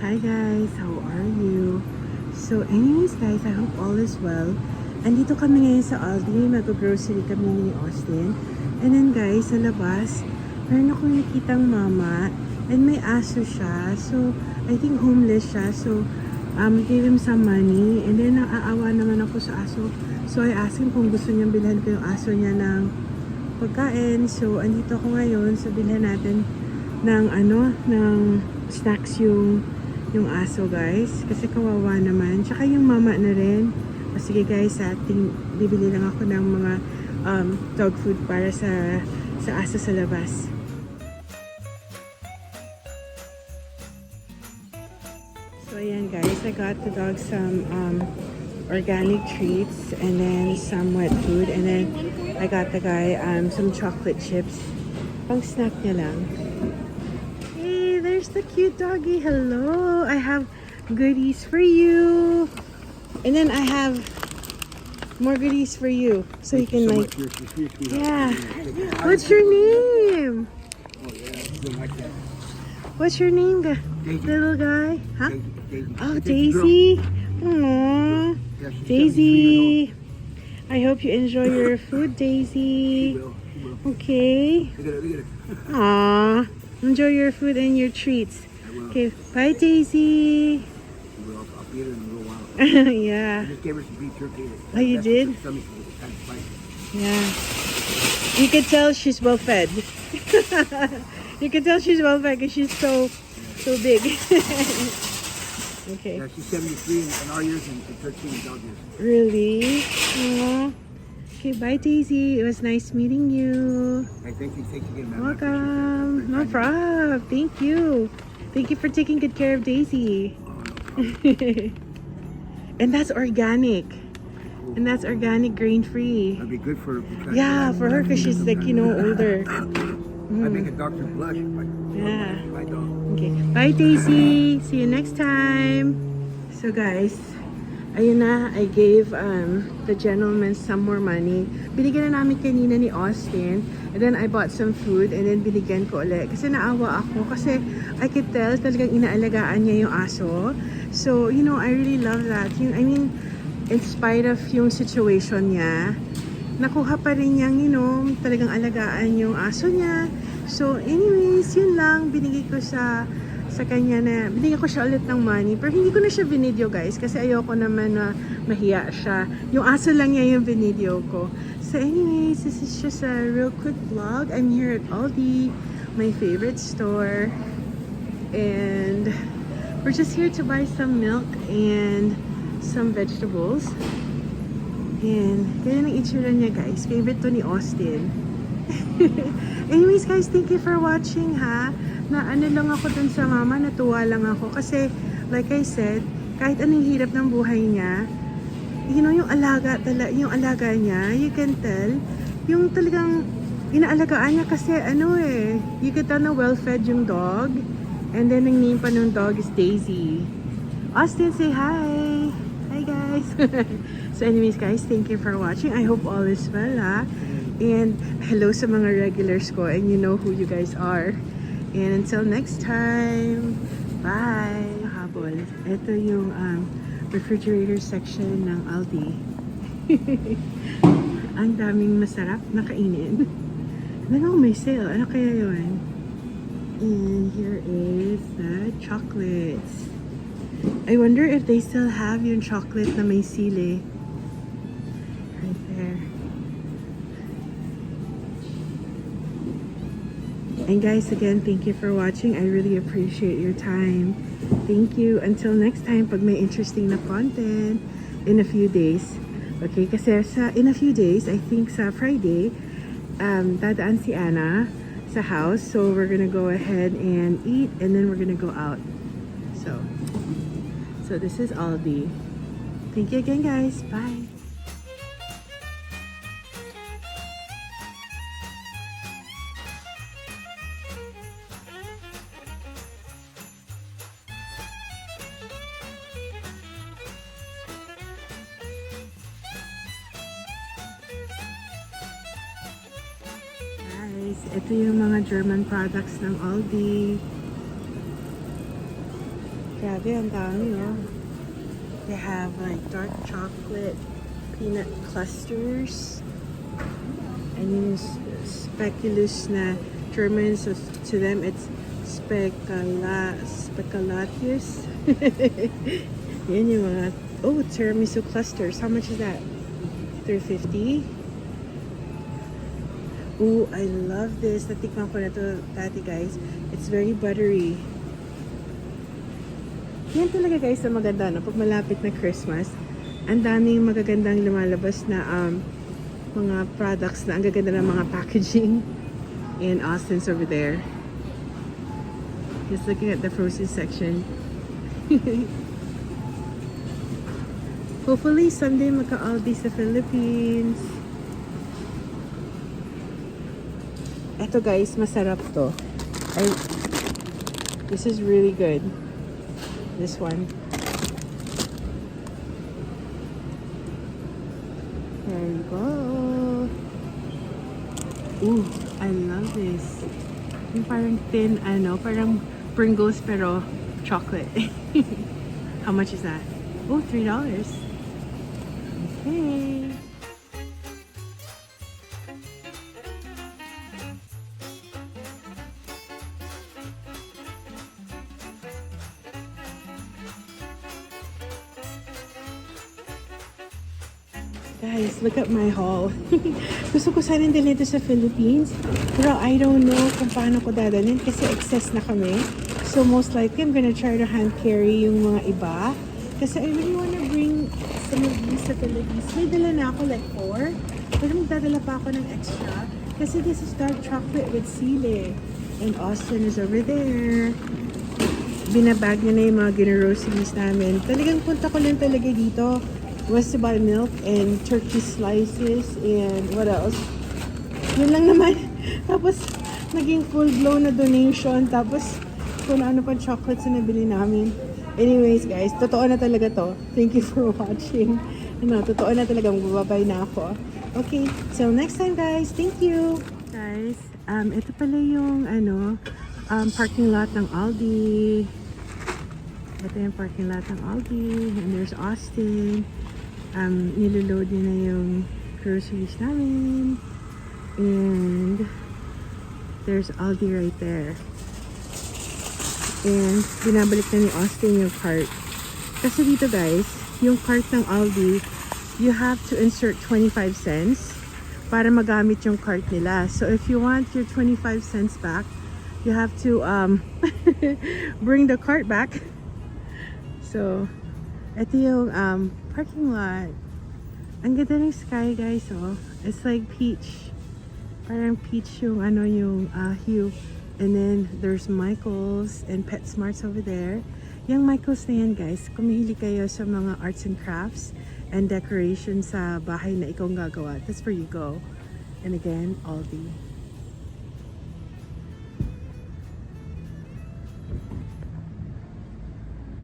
Hi guys, how are you? So anyways guys, I hope all is well. Andito kami ngayon sa Aldi, mag-grocery kami ni Austin. And then guys, sa labas, meron akong nakitang mama and may aso siya. So I think homeless siya. So gave him some money and then naaawa naman ako sa aso. So I asked him kung gusto niyang bilhan ko yung aso niya ng pagkain. So andito ako ngayon, so bilhan natin ng snacks yung aso guys, kasi kawawa naman, tsaka yung mama na rin. O sige guys, bibili lang ako ng mga dog food para sa aso sa labas. So ayan guys, I got the dog some organic treats and then some wet food, and then I got the guy some chocolate chips, pang snack niya lang. There's the cute doggy. Hello. I have goodies for you. And then I have more goodies for you. So you can like... Yeah. What's your name? What's your name, little guy? Huh? Oh, Daisy. Aww. Daisy. I hope you enjoy your food, Daisy. Okay. Aww. Enjoy your food and your treats. Okay, bye Daisy. I'll feed her in a little while. Yeah. I just gave her some beef jerky. Oh, you did? Yeah. You can tell she's well fed. You can tell she's well fed because she's so big. Okay. Yeah, she's 73 in our years and 13 in dog years. Really? Aww. Okay, bye Daisy. It was nice meeting you. Hey, thank you again, man. Welcome. No problem. Thank you. Thank you for taking good care of Daisy. And that's organic. And that's organic, grain-free. That'd be good for her. Yeah, for her because she's like, older. I make a doctor blush. Yeah. My dog. Okay. Bye Daisy. See you next time. So guys, ayun na, I gave the gentleman some more money. Binigyan na namin kanina ni Austin. And then I bought some food and then binigyan ko ulit. Kasi naawa ako. Kasi I could tell talagang inaalagaan niya yung aso. So, I really love that. In spite of yung situation niya, nakuha pa rin niyang, talagang alagaan yung aso niya. So, anyways, yun lang. Binigay ko sa kanya na, binigyan ko siya ulit ng money. Pero hindi ko na siya binidyo guys, kasi ayoko naman na mahiya siya. Yung aso lang niya yung binidyo ko. So anyways, this is just a real quick vlog. I'm here at Aldi, my favorite store. And we're just here to buy some milk and some vegetables. And ganyan ang itsura niya guys. Favorite to ni Austin. Anyways guys, thank you for watching ha. Na lang ako dun sa mama, natuwa lang ako kasi like I said, kahit anong hirap ng buhay niya, yung alaga niya, you can tell, yung talagang inaalagaan niya kasi you can tell na well-fed yung dog, and then ang name pa ng dog is Daisy. Austin, say hi! Hi guys! So anyways guys, thank you for watching. I hope all is well ha. And hello sa mga regulars ko, and you know who you guys are. And until next time, bye! Habol. Ito yung refrigerator section ng Aldi. Ang daming masarap na kainin. May sale. Ano kaya yun? And here is the chocolates. I wonder if they still have yung chocolate na may sili. Right there. And guys, again, thank you for watching. I really appreciate your time. Thank you. Until next time, pag may interesting na content in a few days. Okay, kasi in a few days, I think sa Friday, dadaan si Anna sa house. So we're gonna go ahead and eat, and then we're gonna go out. So this is Aldi. Thank you again, guys. Bye. Guys, ito yung mga German products ng Aldi. Grabe, ang dami, oh. They have like dark chocolate peanut clusters. And yung speculous na German, so to them it's speculatius. Yan yung mga, oh, tiramisu clusters. How much is that? $3.50. Ooh, I love this. Natikman ko na to dati, guys. It's very buttery. Yan talaga, guys, na maganda, no? Pag malapit na Christmas, ang daming magagandang lumalabas na mga products na ang gaganda ng mga packaging. And Austin's over there. Just looking at the frozen section. Hopefully someday magka-Aldi sa Philippines. Eto, guys, masarap to. This is really good. This one. There you go. Ooh, I love this. Yung parang thin, parang Pringles pero chocolate. How much is that? Oh, $3. Okay. Guys, look at my haul. Gusto ko sana din ito sa Philippines. Pero I don't know kung paano ko dadalhin kasi excess na kami. So most likely, I'm gonna try to hand carry yung mga iba. Kasi I really wanna bring some of these sa Philippines. May dala na ako like 4. Pero magdadala pa ako ng extra. Kasi this is dark chocolate with sile. And Austin is over there. Binabag niya na yung mga groceries namin. Talagang punta ko lang talaga dito was to buy milk and turkey slices and what else? Yun lang naman. Tapos, naging full-blown na donation. Tapos, kung ano pa chocolates na nabili namin. Anyways, guys, totoo na talaga to. Thank you for watching. Totoo na talaga. Magbabay na ako. Okay, so next time, guys. Thank you. Guys, ito pala yung, parking lot ng Aldi. Ito yung parking lot ng Aldi. And there's Austin. Niloload niya na yung groceries namin. And there's Aldi right there. And binabalik na ni Austin yung cart. Kasi dito, guys, yung cart ng Aldi, you have to insert 25 cents para magamit yung cart nila. So if you want your 25 cents back, you have to bring the cart back. So, ito yung parking lot. Ang ganda ng sky, guys, oh. It's like peach. Parang peach yung yung hue. And then there's Michael's and PetSmart's over there. Yung Michael's na yan, guys, kung mahilig kayo sa mga arts and crafts and decoration sa bahay na ikaw gagawa, that's where you go. And again, Aldi.